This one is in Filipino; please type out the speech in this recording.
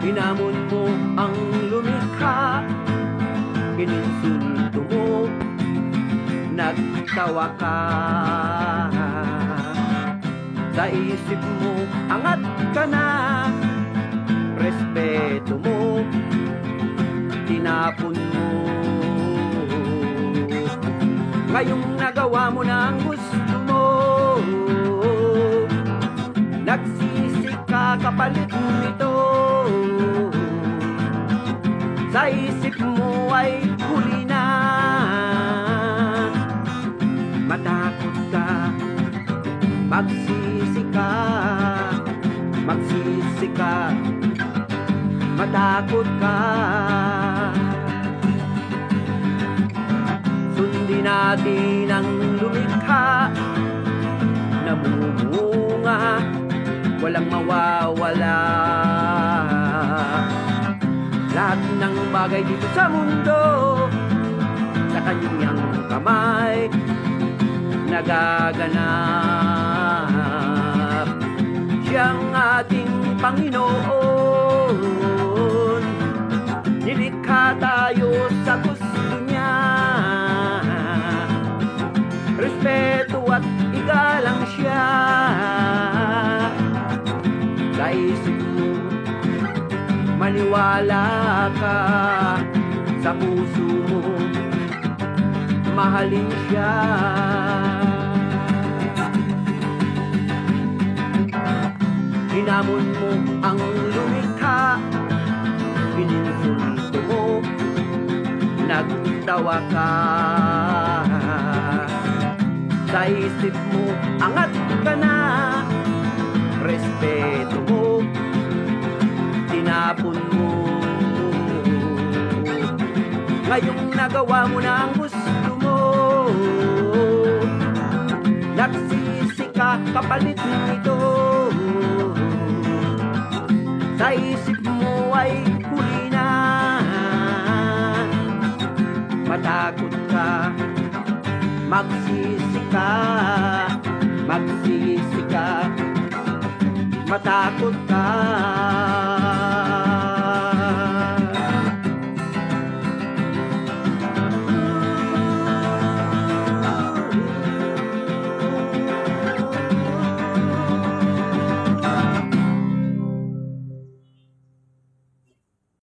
Hinamon mo ang lumikha, ininsulto mo, nagtawa ka. Sa isip mo, angat ka na, respeto mo, tinapon mo. Ngayong nagawa mo na ang gusto mo, nagsisi ka kapalit nito. Sa isip mo ay huli na, matakot ka, magsisi ka, magsisi ka, matakot ka. Sundin natin ang lumikha, namumunga, walang mawawala. Lahat ng bagay dito sa mundo, sa kanyang kamay nagaganap. Siyang ating Panginoon, nilikha tayo sa gusto niya. Respeto at igalang siya. Sa isip mo, maniwala ka, sa puso mo, mahalin siya. Hinamon mo ang lumikha, ininsulto mo, nagtawa ka. Sa isip mo, angat ka na, respeto mo, tinapon mo. Ngayong nagawa mo na ang gusto mo, nagsisi ka kapalit nito. Sa isip mo ay huli na, matakot ka, magsisi ka, magsisi ka, matakot ka.